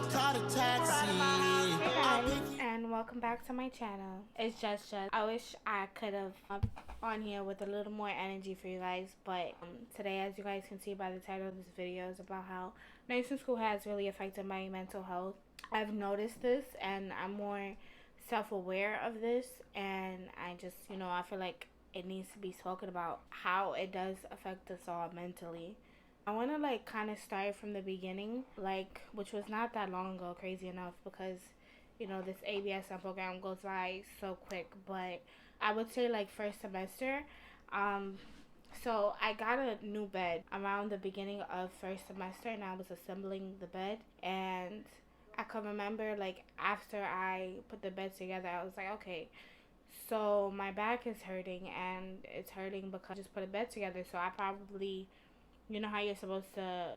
call a taxi. Hey guys, and welcome back to my channel. It's just. I wish I could have on here with a little more energy for you guys, but today, as you guys can see by the title of this video, is about how nursing school has really affected my mental health. I've noticed this, and I'm more self-aware of this, and I just, I feel like it needs to be spoken about how it does affect us all mentally. I want to kind of start from the beginning, which was not that long ago, crazy enough, because this ABSM program goes by so quick. But I would say first semester, um, so I got a new bed around the beginning of first semester, and I was assembling the bed, and I can remember after I put the bed together, I was like, okay, so my back is hurting, and it's hurting because I just put a bed together, so I probably, you know how you're supposed to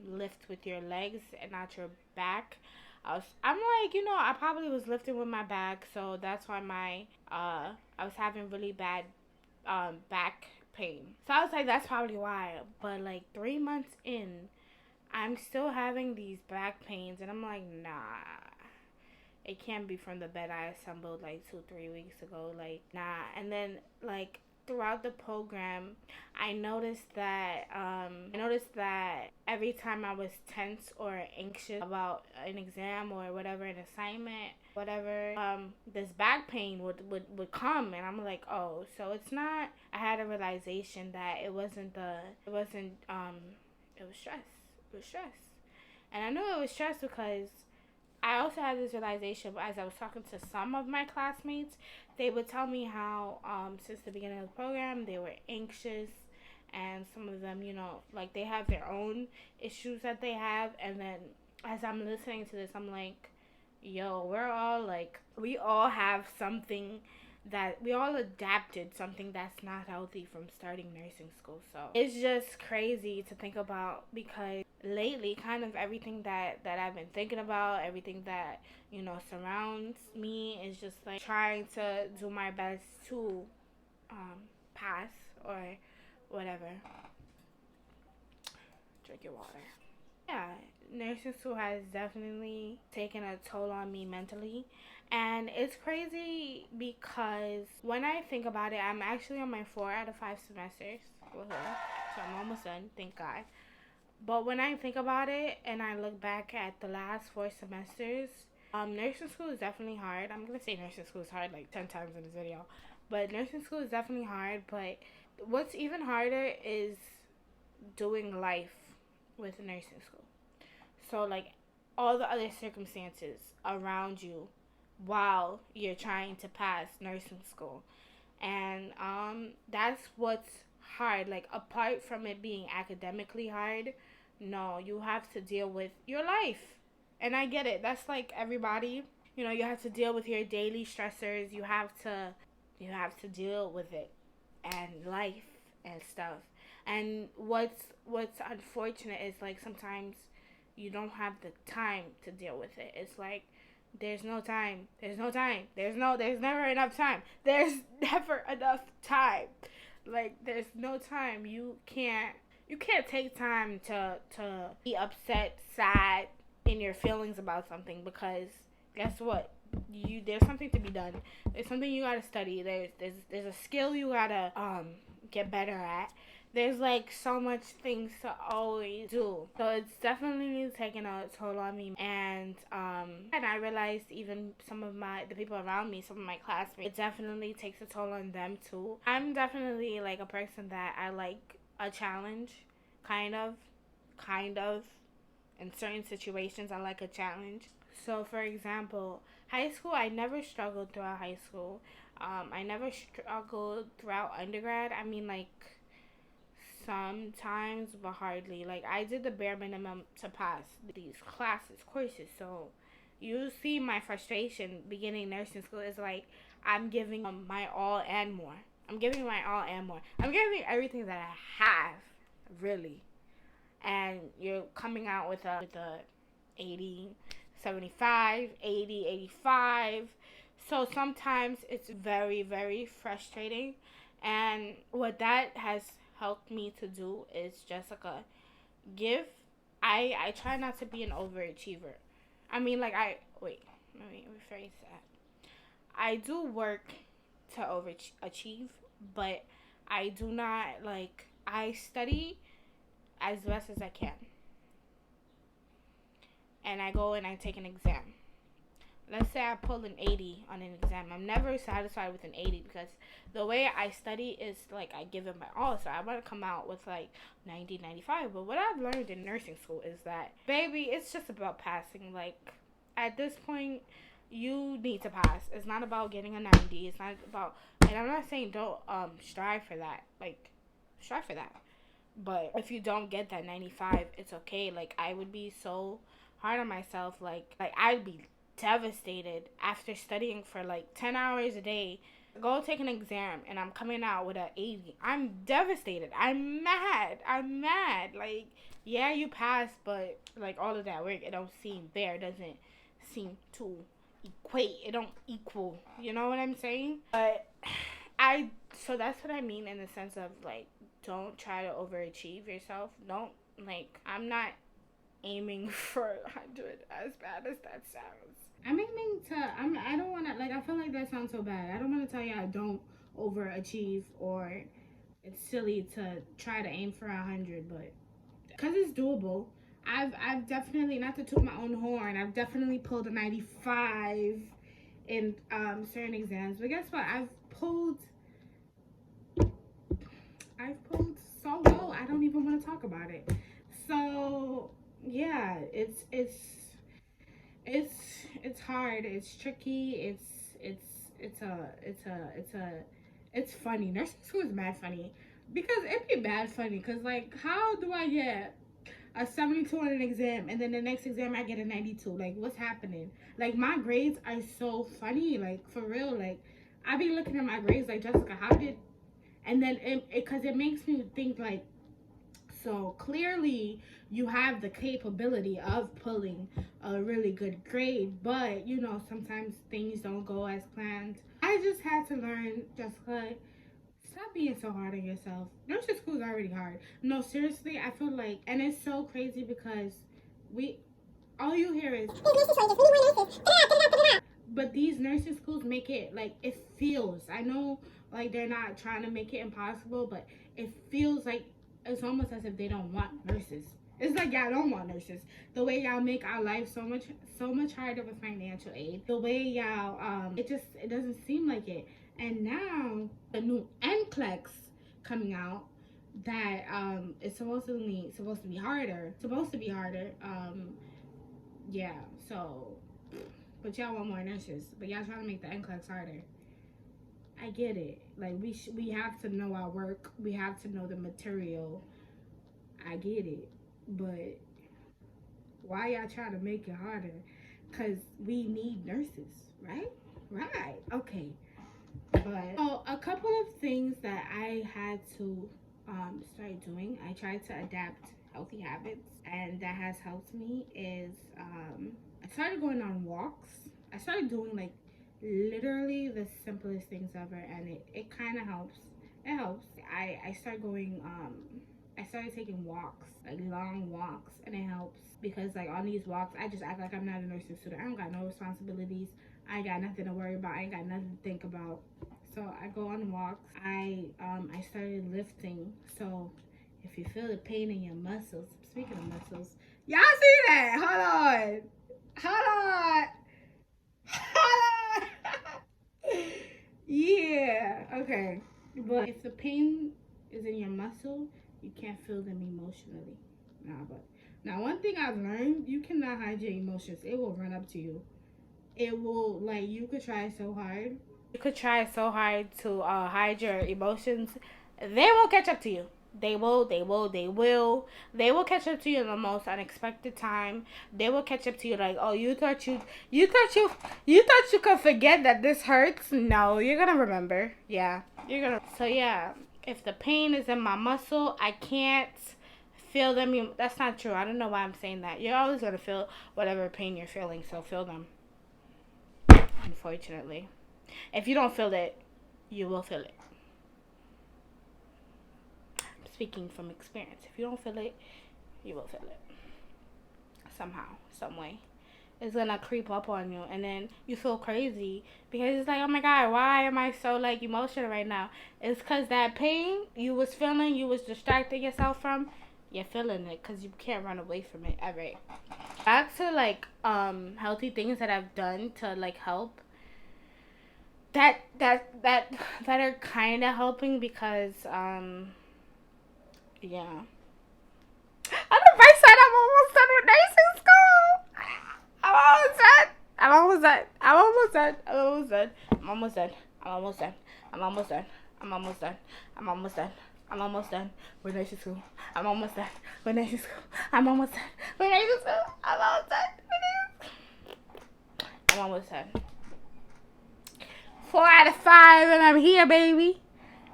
lift with your legs and not your back. I'm like, I probably was lifting with my back, so that's why I was having really bad back pain. So I was like, that's probably why. But 3 months in, I'm still having these back pains, and I'm like, nah, it can't be from the bed I assembled 2-3 weeks ago. Nah. And then throughout the program, I noticed that every time I was tense or anxious about an exam or whatever, an assignment, whatever, this back pain would come, and I'm like, oh, so it's not. I had a realization that it was stress. It was stress, and I knew it was stress because I also had this realization as I was talking to some of my classmates. They would tell me how, since the beginning of the program, they were anxious, and some of them, they have their own issues that they have. And then as I'm listening to this, I'm like, yo, we all have something that we all adapted something that's not healthy from starting nursing school. So it's just crazy to think about, because lately kind of everything that I've been thinking about, everything that surrounds me, is just trying to do my best to pass or whatever. Drink your water. Yeah, nursing school has definitely taken a toll on me mentally. And it's crazy because when I think about it, I'm actually on my 4 out of 5 semesters. So I'm almost done, thank God. But when I think about it and I look back at the last 4 semesters, nursing school is definitely hard. I'm going to say nursing school is hard 10 times in this video. But nursing school is definitely hard. But what's even harder is doing life with nursing school. So all the other circumstances around you while you're trying to pass nursing school. And that's what's hard. Apart from it being academically hard, no, you have to deal with your life. And I get it. That's everybody. You have to deal with your daily stressors. You have to deal with it and life and stuff. And what's unfortunate is sometimes you don't have the time to deal with it. It's there's no time. There's no time. There's never enough time. There's never enough time. There's no time. You can't take time to be upset, sad, in your feelings about something, because guess what? There's something to be done. There's something you gotta study. There's a skill you gotta get better at. There's so much things to always do. So it's definitely taking a toll on me. And I realized even some of the people around me, some of my classmates, it definitely takes a toll on them too. I'm definitely a person that I like a challenge, kind of. In certain situations, I like a challenge. So for example, high school, I never struggled throughout high school. I never struggled throughout undergrad. I mean, sometimes, but hardly. I did the bare minimum to pass these courses. So you see my frustration beginning nursing school is I'm giving my all and more. I'm giving my all and more. I'm giving everything that I have, really. And you're coming out with a 80, 75, 80, 85. So sometimes it's very, very frustrating. And what that has helped me to do is, Jessica, give. I try not to be an overachiever. I mean, like, wait, let me rephrase that. I do work to overachieve, but I do not, like, I study as best as I can. And I go and I take an exam. Let's say I pull an 80 on an exam. I'm never satisfied with an 80 because the way I study is like I give it my all. So I want to come out with like 90, 95. But what I've learned in nursing school is that, baby, it's just about passing. Like, at this point, you need to pass. It's not about getting a 90. It's not about, and I'm not saying don't strive for that. Like, strive for that. But if you don't get that 95, it's okay. Like, I would be so hard on myself. Like I'd be devastated after studying for like 10 hours a day. Go take an exam and I'm coming out with an 80. I'm devastated. I'm mad. I'm mad. Like, yeah, you passed, but like all of that work, it don't seem fair. It doesn't seem to equate. It don't equal. You know what I'm saying? But so that's what I mean in the sense of like, don't try to overachieve yourself. Don't, like, I'm not aiming for 100 as bad as that sounds. I'm aiming to, I don't want to, like, I feel like that sounds so bad. I don't want to tell you I don't overachieve or it's silly to try to aim for 100, but because it's doable. I've definitely, not to toot my own horn, I've definitely pulled a 95 in certain exams. But guess what? I've pulled so low, I don't even want to talk about it. So yeah, it's hard. It's tricky. It's funny. Nursing school is mad funny because it'd be mad funny. Cause like, how do I get a 72 on an exam and then the next exam I get a 92? Like, what's happening? Like, my grades are so funny. Like, for real. Like, I be looking at my grades like, Jessica, how did? And then because it makes me think like, so clearly you have the capability of pulling a really good grade, but you know, sometimes things don't go as planned. I just had to learn, Jessica, stop being so hard on yourself. Nursing school is already hard. No, seriously, I feel like, and it's so crazy because we, all you hear is, but these nursing schools make it like, it feels, I know like they're not trying to make it impossible, but it feels like it's almost as if they don't want nurses. It's like y'all don't want nurses. The way y'all make our life so much harder with financial aid. The way y'all it doesn't seem like it. And now the new NCLEX coming out that is supposed to be harder. Yeah, so, but y'all want more nurses, but y'all trying to make the NCLEX harder. I get it. Like, we have to know our work. We have to know the material. I get it. But why y'all trying to make it harder? Cause we need nurses, right? Right. Okay. But so a couple of things that I had to start doing. I tried to adapt healthy habits, and that has helped me. Is I started going on walks. I started doing like literally the simplest things ever, and it kind of helps. It helps. I started going I started taking walks, like long walks, and it helps because like on these walks I just act like I'm not a nursing student. I don't got no responsibilities. I ain't got nothing to worry about. I ain't got nothing to think about. So I go on walks. I started lifting. So if you feel the pain in your muscles, speaking of muscles, y'all see that? Hold on. Hold on. Hold on. Yeah. Okay. But if the pain is in your muscle, you can't feel them emotionally. But now one thing I've learned, you cannot hide your emotions. It will run up to you. It will, like, you could try so hard. You could try so hard to hide your emotions. They will catch up to you. They will catch up to you in the most unexpected time. They will catch up to you like, oh, you thought you could forget that this hurts? No, you're gonna remember. Yeah, you're gonna. So yeah, if the pain is in my muscle, I can't feel them. That's not true. I don't know why I'm saying that. You're always gonna feel whatever pain you're feeling. So feel them. Unfortunately, if you don't feel it, you will feel it. Speaking from experience, if you don't feel it, you will feel it somehow, some way. is gonna creep up on you, and then you feel crazy because it's like, oh my god, why am I so like emotional right now? It's because that pain you was feeling, you was distracting yourself from, you're feeling it because you can't run away from it ever. Back to like healthy things that I've done to like help, that are kind of helping because yeah. On the bright side, I'm almost done with nursing school. I'm almost done. I'm almost done. I'm almost done. I'm almost done. I'm almost done. I'm almost done. I'm almost done. I'm almost done. I'm almost done. I'm almost done with nursing school. I'm almost done with nursing school. I'm almost done with nursing school. I'm almost done with nursing school. I'm almost done. 4 out of 5, and I'm here, baby.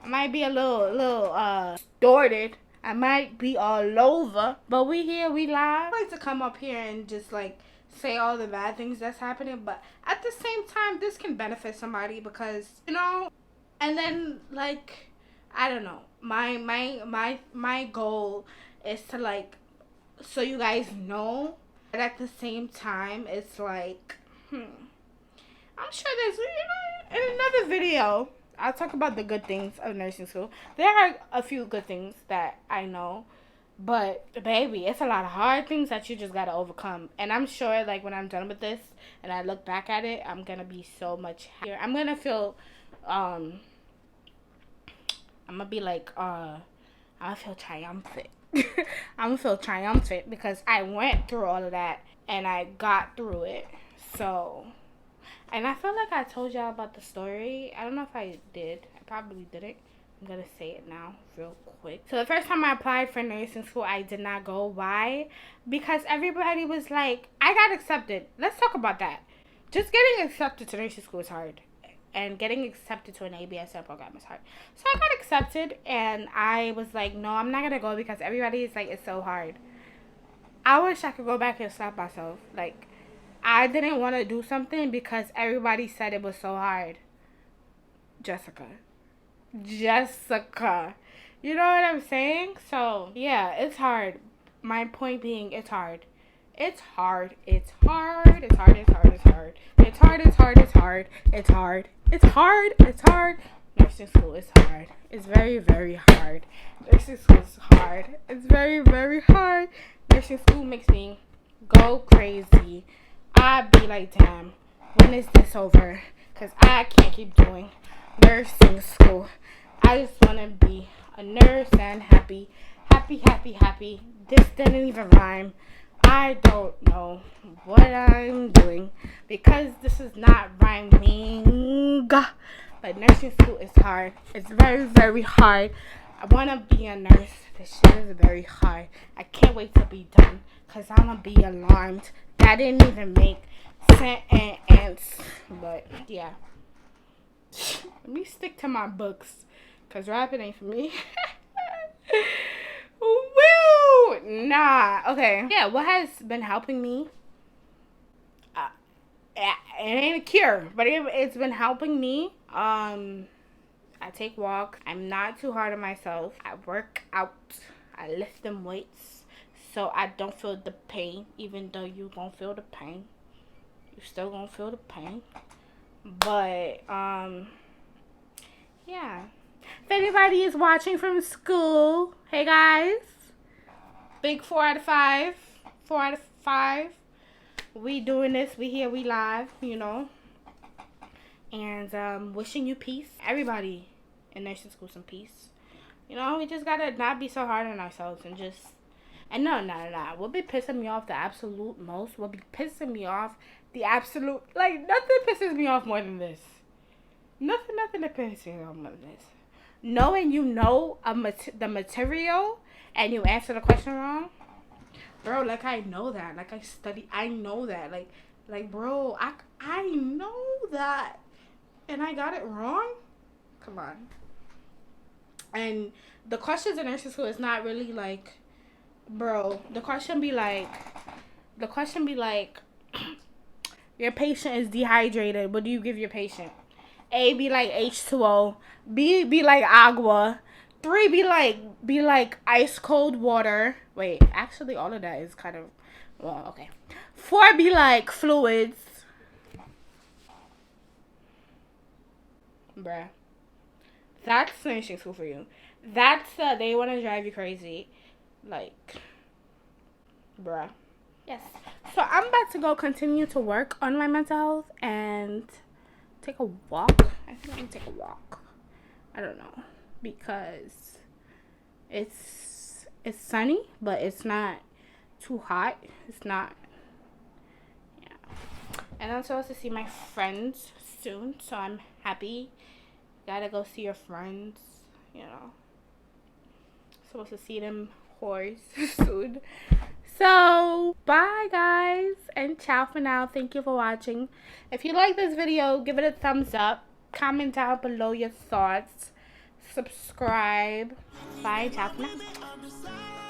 I might be a little distorted. I might be all over, but we here, we live. I like to come up here and just like say all the bad things that's happening, but at the same time, this can benefit somebody because, you know, and then like, I don't know, my goal is to like, so you guys know, but at the same time, it's like, I'm sure there's, you know, in another video, I'll talk about the good things of nursing school. There are a few good things that I know, but baby, it's a lot of hard things that you just gotta overcome. And I'm sure, like, when I'm done with this and I look back at it, I'm gonna be so much happier. I'm gonna feel, I'm gonna be like, I'm gonna feel triumphant. I'm gonna feel triumphant because I went through all of that and I got through it. So, and I feel like I told y'all about the story. I don't know if I did. I probably didn't. I'm going to say it now real quick. So the first time I applied for nursing school, I did not go. Why? Because everybody was like, I got accepted. Let's talk about that. Just getting accepted to nursing school is hard. And getting accepted to an ABSN program is hard. So I got accepted and I was like, no, I'm not going to go because everybody is like, it's so hard. I wish I could go back and slap myself. Like, I didn't want to do something because everybody said it was so hard. Jessica. You know what I'm saying? So, yeah, it's hard. My point being, it's hard. It's hard. It's hard. It's hard. It's hard. It's hard. It's hard. It's hard. It's hard. It's hard. It's hard. It's hard. Nursing school is hard. It's very, very hard. Nursing school is hard. It's very, very hard. Nursing school makes me go crazy. I'd be like, damn, when is this over? Because I can't keep doing nursing school. I just want to be a nurse and happy. Happy, happy, happy. This didn't even rhyme. I don't know what I'm doing because this is not rhyming. But nursing school is hard. It's very, very hard. I want to be a nurse. This shit is very hard. I can't wait to be done because I'm going to be alarmed. That didn't even make sense. But, yeah. Let me stick to my books because rapping ain't for me. Woo! Nah. Okay. Yeah, what has been helping me? It ain't a cure, but it's been helping me. I take walks. I'm not too hard on myself. I work out. I lift them weights so I don't feel the pain. Even though you gonna feel the pain, you still gonna feel the pain. But yeah. If anybody is watching from school, hey guys, big 4 out of 5. 4 out of 5. We doing this. We here. We live. You know. And wishing you peace. Everybody in nursing school some peace. You know, we just gotta not be so hard on ourselves and just. And no. What be pissing me off the absolute most? What be pissing me off the absolute, like, nothing pisses me off more than this. Nothing that pisses me off more than this. Knowing you know the material and you answer the question wrong. Bro, like, I know that. Like, I study. I know that. Like, bro, I know that. And I got it wrong? Come on. And the questions in nursing school is not really like, bro, the question be like, your patient is dehydrated. What do you give your patient? A, be like H2O. B, be like agua. 3, be like ice cold water. Wait, actually all of that is kind of Well, okay. 4 be like fluids. Bruh. That's finishing school for you. That's they want to drive you crazy. Like, bruh. Yes. So I'm about to go continue to work on my mental health and take a walk. I think I'm gonna take a walk. I don't know, because it's sunny, but it's not too hot. It's not. Yeah. And I'm supposed to see my friends soon, so I'm happy. Gotta go see your friends. You know, supposed to see them whores soon. So, bye guys, and ciao for now. Thank you for watching. If you like this video, give it a thumbs up. Comment down below your thoughts. Subscribe. Bye, ciao for now.